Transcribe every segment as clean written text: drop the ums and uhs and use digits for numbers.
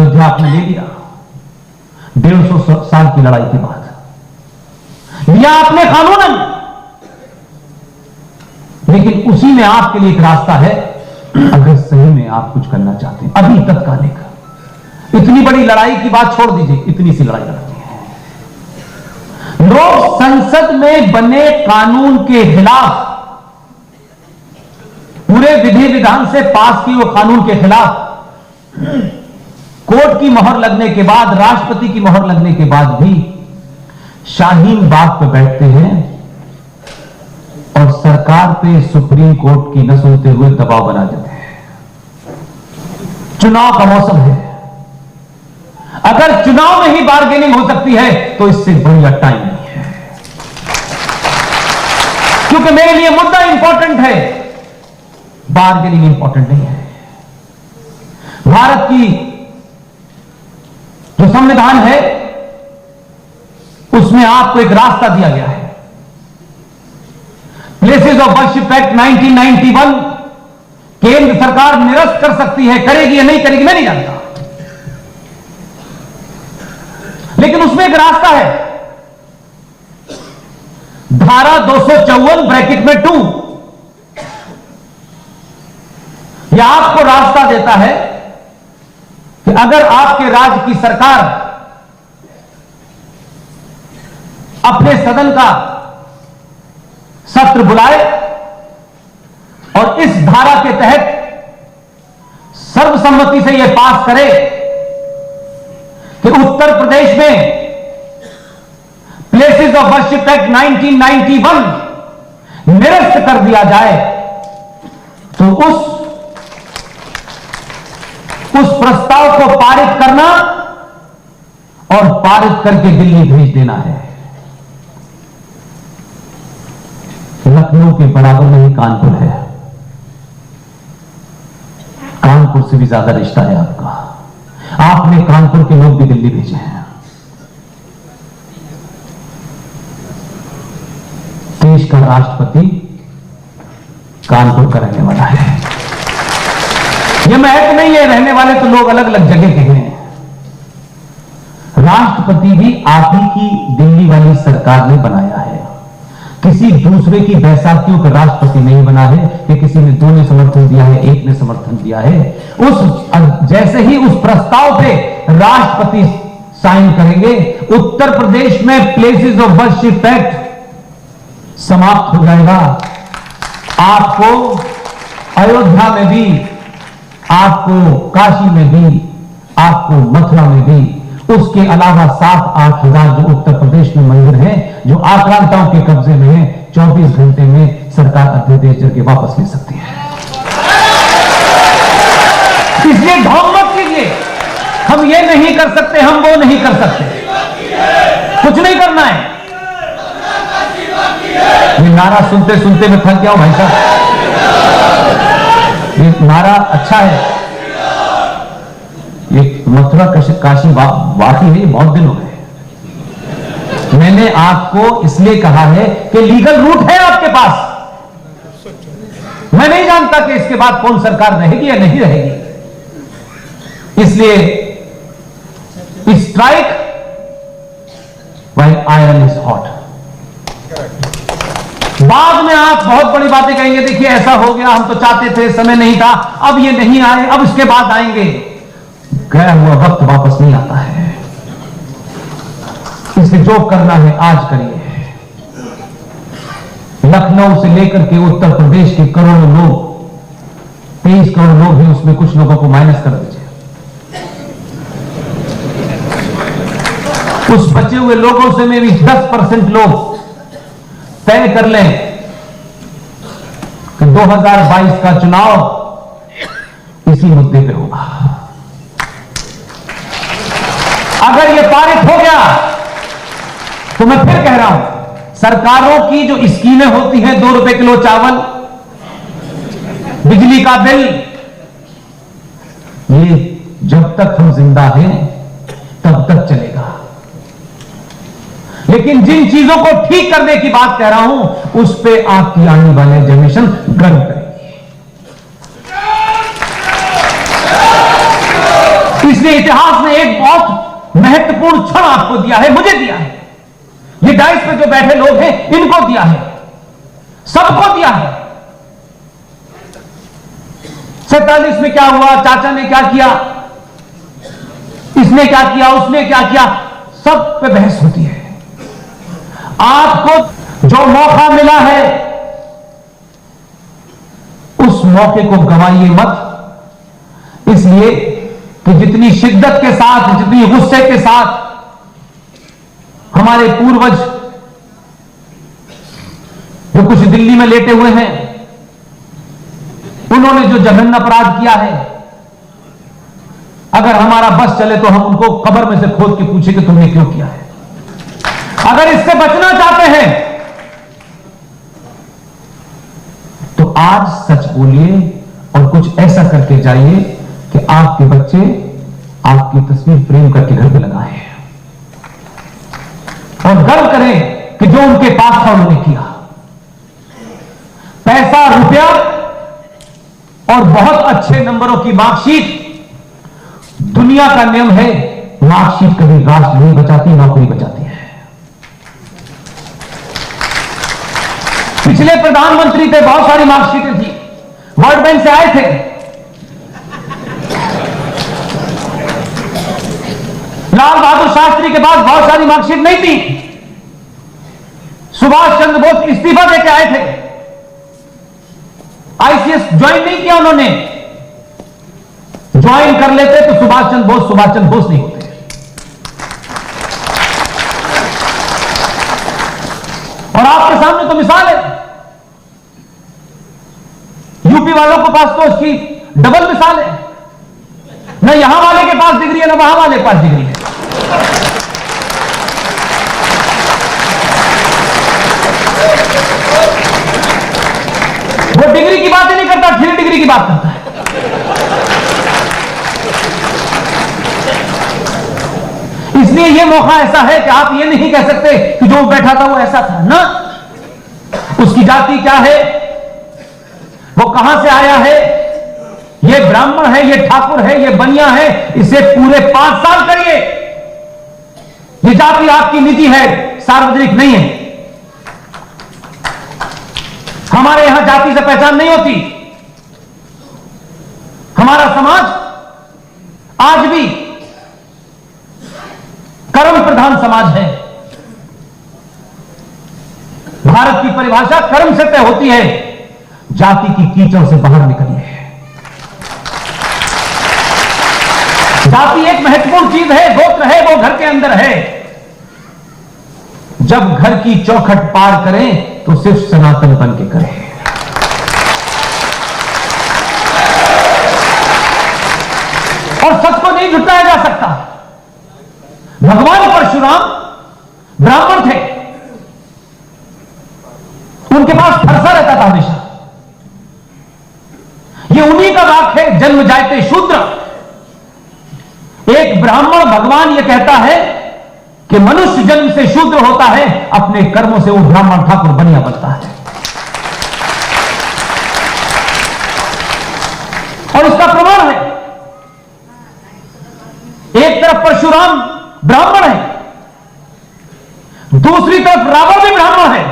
अयोध्या आपने ले लिया 150 साल की लड़ाई के बाद, लिया आपने कानूनन, लेकिन उसी में आपके लिए एक रास्ता है अगर सही में आप कुछ करना चाहते हैं। अभी तत्कालिक इतनी बड़ी लड़ाई की बात छोड़ दीजिए, इतनी सी लड़ाई लड़नी है। लोग संसद में बने कानून के खिलाफ, पूरे विधि विधान से पास किए हुए कानून के खिलाफ कोर्ट की मोहर लगने के बाद, राष्ट्रपति की मोहर लगने के बाद भी शाहीन बाग पर बैठते हैं और सरकार पे सुप्रीम कोर्ट की न सुनते हुए दबाव बना देते हैं। चुनाव का मौसम है, अगर चुनाव में ही बार्गेनिंग हो सकती है तो इससे बढ़िया टाइम नहीं है, क्योंकि मेरे लिए मुद्दा इंपॉर्टेंट है, बार्गेनिंग इंपॉर्टेंट नहीं है। भारत की जो संविधान है उसमें आपको एक रास्ता दिया गया है। प्लेसेस ऑफ वर्शिप एक्ट 1991 केंद्र सरकार निरस्त कर सकती है, करेगी या नहीं करेगी मैं नहीं जानता, लेकिन उसमें एक रास्ता है। धारा 254 ब्रैकेट में 2 यह आपको रास्ता देता है कि अगर आपके राज्य की सरकार अपने सदन का सत्र बुलाए और इस धारा के तहत सर्वसम्मति से यह पास करे कि उत्तर प्रदेश में प्लेसेस ऑफ वर्शिप एक्ट 1991 निरस्त कर दिया जाए, तो उस प्रस्ताव को पारित करना और पारित करके दिल्ली भेज देना है। लखनऊ के बराबर में ही कानपुर है, कानपुर से भी ज्यादा रिश्ता है आपका। आपने कानपुर के लोग भी दिल्ली भेजे हैं। देश का राष्ट्रपति कानपुर का रहने वाला है। यह महत्व नहीं है, रहने वाले तो लोग अलग अलग जगह के हैं। राष्ट्रपति भी आप ही की दिल्ली वाली सरकार ने बनाया है, किसी दूसरे की बैसाखियों का राष्ट्रपति नहीं बना है कि किसी ने 2 ने समर्थन दिया है, 1 ने समर्थन दिया है। जैसे ही उस प्रस्ताव पे राष्ट्रपति साइन करेंगे, उत्तर प्रदेश में प्लेसेस ऑफ वर्शिप एक्ट समाप्त हो जाएगा। आपको अयोध्या में भी, आपको काशी में भी, आपको मथुरा में भी, उसके अलावा 7-8 हजार जो उत्तर प्रदेश में मंदिर हैं जो आक्रांताओं के कब्जे में हैं, 24 घंटे में सरकार अध्यादेश करके वापस ले सकती है। इसलिए ढोंग मत कीजिए, हम ये नहीं कर सकते, हम वो नहीं कर सकते, कुछ नहीं करना है। ये नारा सुनते सुनते मैं थक गया हूं भाई साहब। ये नारा अच्छा है, ये मथुरा काशी वाकई है, ये बहुत दिन हो गए। मैंने आपको इसलिए कहा है कि लीगल रूट है आपके पास। मैं नहीं जानता कि इसके बाद कौन सरकार रहेगी या नहीं रहेगी, इसलिए strike while iron is hot. बाद में आप बहुत बड़ी बातें कहेंगे, देखिए ऐसा हो गया, हम तो चाहते थे, समय नहीं था, अब ये नहीं आए, अब इसके बाद आएंगे। गया हुआ वक्त वापस नहीं आता है, इसलिए जो करना है आज करिए। लखनऊ से लेकर के उत्तर प्रदेश के करोड़ों लोग, 23 करोड़ लोग हैं, उसमें कुछ लोगों को माइनस कर दीजिए। उस बचे हुए लोगों से में भी 10% लोग तय कर लें कि 2022 का चुनाव इसी मुद्दे पे होगा। अगर यह पारित हो गया तो मैं फिर कह रहा हूं, सरकारों की जो स्कीमें होती हैं, 2 रुपए किलो चावल, बिजली का बिल, ये जब तक हम जिंदा हैं तब तक चलेगा। लेकिन जिन चीजों को ठीक करने की बात कह रहा हूं, उस पे आपकी आने वाले जनरेशन गर्व करेगी। इसलिए इतिहास ने एक बहुत महत्वपूर्ण क्षण आपको दिया है, मुझे दिया है, ये डाइस पे जो बैठे लोग हैं इनको दिया है, सबको दिया है। 47 में क्या हुआ, चाचा ने क्या किया, इसने क्या किया, उसने क्या किया, सब पे बहस होती है। आपको जो मौका मिला है उस मौके को गंवाइए मत, इसलिए कि जितनी शिद्दत के साथ, जितनी गुस्से के साथ हमारे पूर्वज जो कुछ दिल्ली में लेटे हुए हैं, उन्होंने जो जघन्य अपराध किया है, अगर हमारा बस चले तो हम उनको कब्र में से खोद के पूछे कि तुमने क्यों किया है। अगर इससे बचना चाहते हैं तो आज सच बोलिए और कुछ ऐसा करके जाइए कि आपके बच्चे आपकी तस्वीर फ्रेम करके घर पे लगाए और गर्व करें कि जो उनके पास था उन्होंने किया। पैसा, रुपया और बहुत अच्छे नंबरों की मार्कशीट, दुनिया का नियम है, मार्कशीट कभी राष्ट्र नहीं बचाती, नौकरी बचाती है। पिछले प्रधानमंत्री थे, बहुत सारी मार्कशीटें थी, वर्ल्ड बैंक से आए थे, लाल बहादुर शास्त्री के पास बहुत सारी मार्कशीट नहीं थी, सुभाष चंद्र बोस इस्तीफा देके आए थे, आईसीएस ज्वाइन नहीं किया उन्होंने, ज्वाइन कर लेते तो सुभाष चंद्र बोस नहीं होते। और आपके सामने तो मिसाल है, यूपी वालों के पास तो उसकी डबल मिसाल है, न यहां वाले के पास डिग्री है न वहां वाले के पास डिग्री है। वो डिग्री की बात ही नहीं करता, 3 डिग्री की बात करता है। इसलिए यह मौका ऐसा है कि आप ये नहीं कह सकते कि जो बैठा था वो ऐसा था ना, उसकी जाति क्या है, वो कहां से आया है, ये ब्राह्मण है, ये ठाकुर है, ये बनिया है, इसे पूरे 5 साल करिए। ये जाति आपकी निजी है, सार्वजनिक नहीं है। हमारे यहां जाति से पहचान नहीं होती। हमारा समाज आज भी कर्म प्रधान समाज है। भारत की परिभाषा कर्म से तय होती है, जाति की कीचड़ से बाहर निकलिए। जाति एक महत्वपूर्ण चीज है, गोत्र है, वो घर के अंदर है। जब घर की चौखट पार करें तो सिर्फ सनातन बन के करें। और सच को नहीं झुटलाया जा सकता। भगवान परशुराम ब्राह्मण थे, उनके पास फरसा रहता था हमेशा। ये उन्हीं का वाक्य है, जन्म जायते शूद्र। एक ब्राह्मण भगवान यह कहता है कि मनुष्य जन्म से शूद्र होता है, अपने कर्मों से वो ब्राह्मण ठाकुर बनिया बनता है। और इसका प्रमाण है, एक तरफ परशुराम ब्राह्मण है, दूसरी तरफ रावण भी ब्राह्मण है।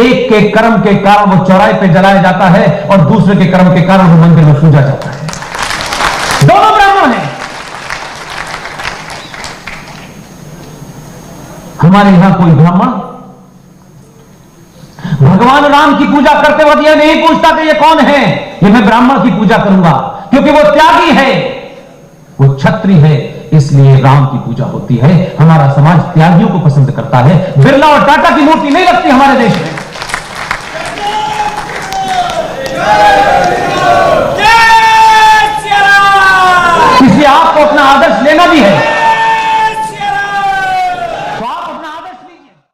एक के कर्म के कारण वो चौराहे पे जलाया जाता है और दूसरे के कर्म के कारण वो मंदिर में पूजा जाता है। दोनों ब्राह्मण हैं। हमारे यहां कोई ब्राह्मण भगवान राम की पूजा करते वक्त यह नहीं पूछता कि ये कौन है, ये मैं ब्राह्मण की पूजा करूंगा, क्योंकि वो त्यागी है, वो क्षत्रिय है, इसलिए राम की पूजा होती है। हमारा समाज त्यागियों को पसंद करता है। बिरला और टाटा की मूर्ति नहीं लगती हमारे देश में।